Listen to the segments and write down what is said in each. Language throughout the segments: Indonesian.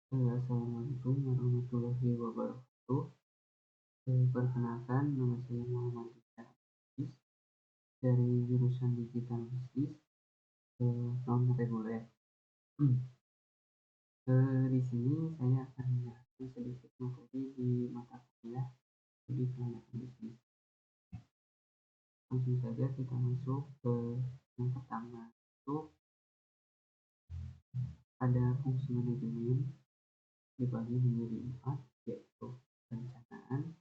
Assalamualaikum warahmatullahi wabarakatuh. Perkenalkan, nama saya Muhammad Rizal Hafiz dari jurusan Digital Bisnis non reguler. Di sini saya akan menjelaskan sedikit materi di mata kuliah studi kelanjutan bisnis. Langsung saja kita masuk ke yang pertama, itu ada fungsi manajemen dibagi menjadi 4, yaitu perencanaan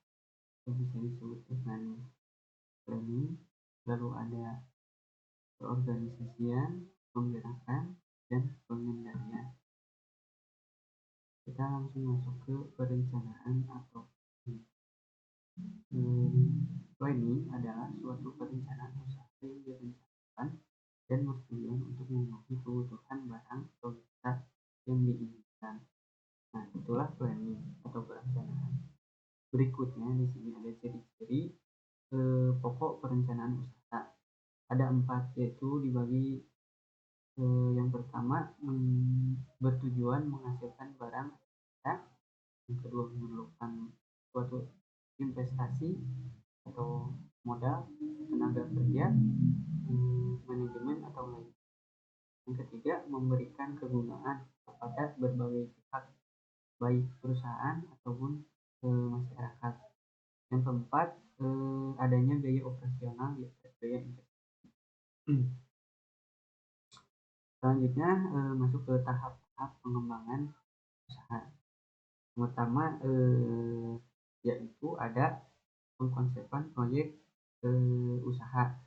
atau bisa disebut planning, lalu ada keorganisasian, penggerakan, dan pengendalian. Kita langsung masuk ke perencanaan atau planning adalah suatu perencanaan usaha yang direncanakan dan bertujuan untuk memenuhi kebutuhan barang atau jasa yang diinginkan. Nah, itulah planning atau perencanaan. Berikutnya di sini ada ciri-ciri pokok perencanaan usaha. Ada 4, yaitu dibagi yang pertama bertujuan menghasilkan barang, yang kedua memerlukan suatu investasi atau modal, tenaga kerja, manajemen atau lain. Yang ketiga memberikan kegunaan kepada berbagai pihak, baik perusahaan ataupun masyarakat. Yang keempat adanya biaya operasional, biaya investasi. Selanjutnya masuk ke tahap-tahap pengembangan usaha. Yang pertama yaitu ada pengkonsepan proyek usaha.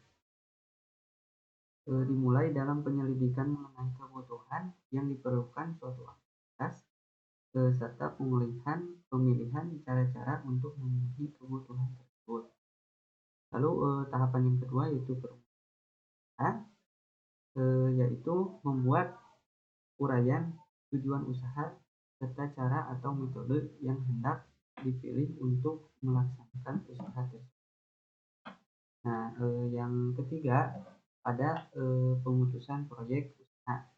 Dimulai dalam penyelidikan mengenai kebutuhan yang diperlukan suatu aktivitas serta pemilihan cara-cara untuk memenuhi kebutuhan tersebut. Lalu tahapan yang kedua yaitu perencanaan, yaitu membuat uraian tujuan usaha serta cara atau metode yang hendak dipilih untuk melaksanakan usaha tersebut. Nah, yang ketiga ada pemutusan proyek usaha.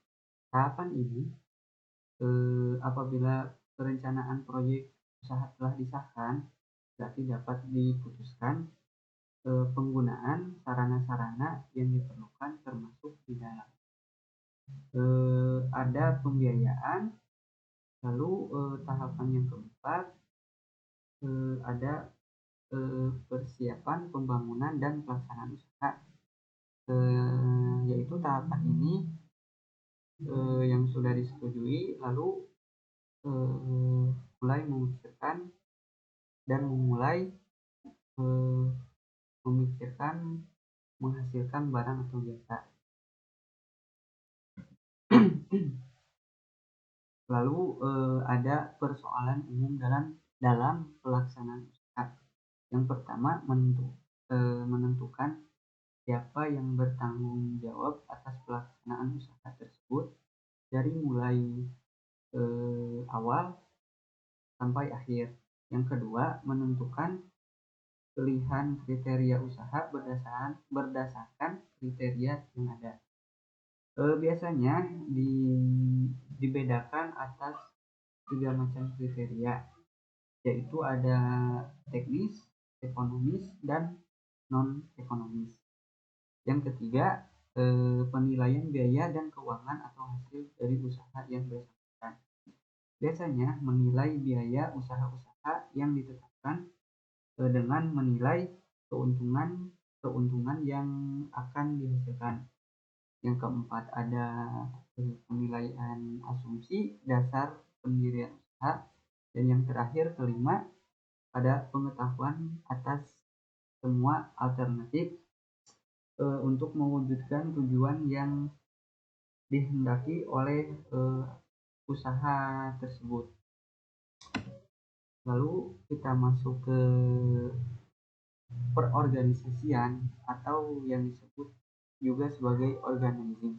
Tahapan ini apabila perencanaan proyek usaha telah disahkan, berarti dapat diputuskan penggunaan sarana-sarana yang diperlukan, termasuk di dalam ada pembiayaan. Lalu tahapan yang keempat ada persiapan pembangunan dan pelaksanaan usaha, yaitu tahapan ini yang sudah disetujui, lalu mulai memikirkan dan memulai memikirkan menghasilkan barang atau jasa. Lalu ada persoalan umum dalam pelaksanaan usaha. Yang pertama menentukan siapa yang bertanggung jawab atas pelaksanaan usaha tersebut dari mulai awal sampai akhir. Yang kedua menentukan pilihan kriteria usaha berdasarkan kriteria yang ada. Biasanya dibedakan atas 3 macam kriteria, yaitu ada teknis, ekonomis, dan non-ekonomis. Yang ketiga penilaian biaya dan keuangan atau hasil dari usaha yang bersangkutan. Biasanya menilai biaya usaha-usaha yang ditetapkan dengan menilai keuntungan yang akan dihasilkan. Yang keempat ada penilaian asumsi dasar pendirian usaha, dan yang terakhir kelima ada pengetahuan atas semua alternatif untuk mewujudkan tujuan yang dihendaki oleh usaha tersebut. Lalu kita masuk ke perorganisasian atau yang disebut juga sebagai organizing.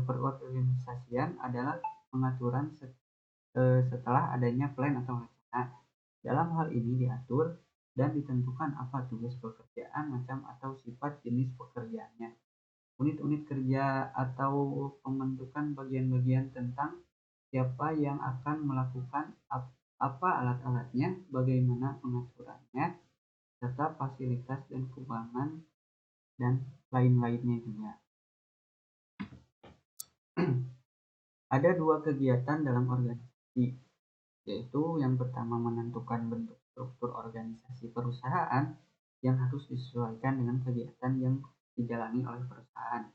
Perorganisasian adalah pengaturan setelah adanya plan atau rencana. Dalam hal ini diatur dan ditentukan apa tugas pekerjaan, macam atau sifat jenis pekerjaannya, unit-unit kerja atau pembentukan bagian-bagian tentang siapa yang akan melakukan apa alat-alatnya, bagaimana pengaturannya, serta fasilitas dan keuangan dan lain-lainnya juga. Ada dua kegiatan dalam organisasi, yaitu yang pertama menentukan bentuk struktur organisasi perusahaan yang harus disesuaikan dengan kegiatan yang dijalani oleh perusahaan.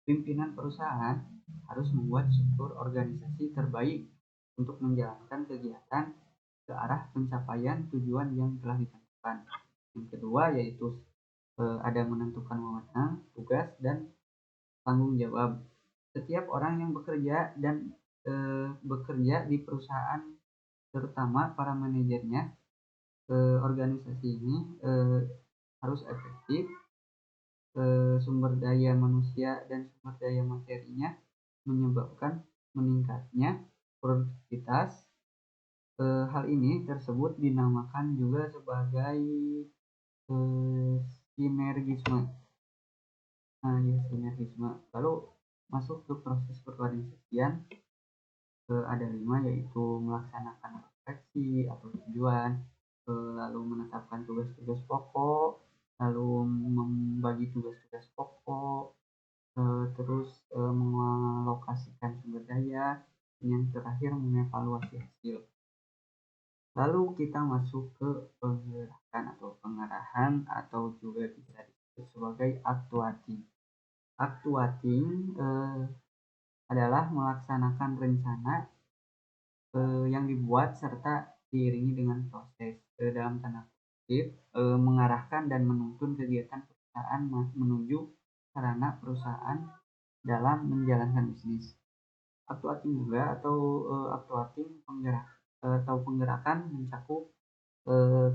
Pimpinan perusahaan harus membuat struktur organisasi terbaik untuk menjalankan kegiatan ke arah pencapaian tujuan yang telah ditentukan. Yang kedua yaitu ada menentukan wewenang, tugas, dan tanggung jawab. Setiap orang yang bekerja di perusahaan, terutama para manajernya, organisasi ini harus efektif, sumber daya manusia dan sumber daya materinya menyebabkan meningkatnya produktivitas. Hal ini tersebut dinamakan juga sebagai sinergisme. Nah, ya, sinergisme. Lalu masuk ke proses perorganisasian, ada 5, yaitu melaksanakan refleksi atau tujuan, lalu menetapkan tugas-tugas pokok, lalu membagi tugas-tugas pokok, terus mengalokasikan sumber daya, yang terakhir mengevaluasi hasil. Lalu kita masuk ke pengerahan atau juga bisa disebut sebagai actuating. Actuating adalah melaksanakan rencana yang dibuat serta diiringi dengan proses dalam tanda kutip mengarahkan dan menuntun kegiatan perusahaan menuju sarana perusahaan dalam menjalankan bisnis. Actuating juga actuating penggerakan mencakup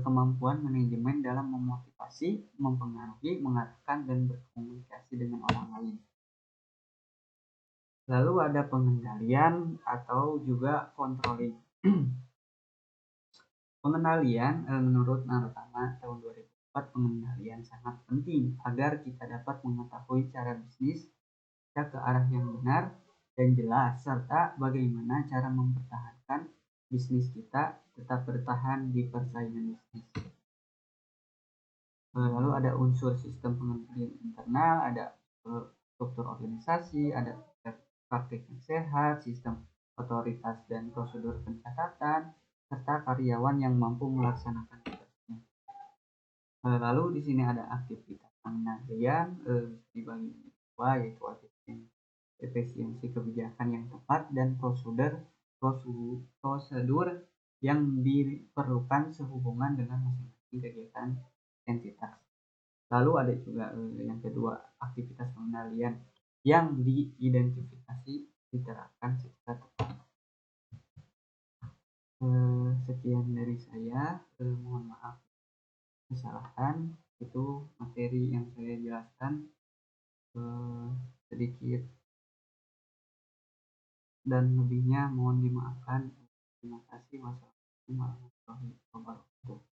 kemampuan manajemen dalam memotivasi, mempengaruhi, mengarahkan, dan berkomunikasi dengan orang lain. Lalu ada pengendalian atau juga controlling. Pengendalian menurut Narutama tahun 2004, pengendalian sangat penting agar kita dapat mengetahui cara bisnis kita ke arah yang benar dan jelas, serta bagaimana cara mempertahankan bisnis kita tetap bertahan di persaingan bisnis. Lalu ada unsur sistem pengendalian internal, ada struktur organisasi, ada praktik yang sehat, sistem otoritas dan prosedur pencatatan, serta karyawan yang mampu melaksanakan tugasnya. Lalu di sini ada aktivitas pengendalian, dibagi dua, yaitu efisiensi kebijakan yang tepat dan prosedur yang diperlukan sehubungan dengan masing-masing kegiatan entitas. Lalu ada juga yang kedua, aktivitas pengendalian yang diidentifikasi diterapkan secara tepat. Sekian dari saya, mohon maaf kesalahan, itu materi yang saya jelaskan sedikit dan lebihnya mohon dimaafkan. Terima kasih. Wassalamualaikum warahmatullahi wabarakatuh.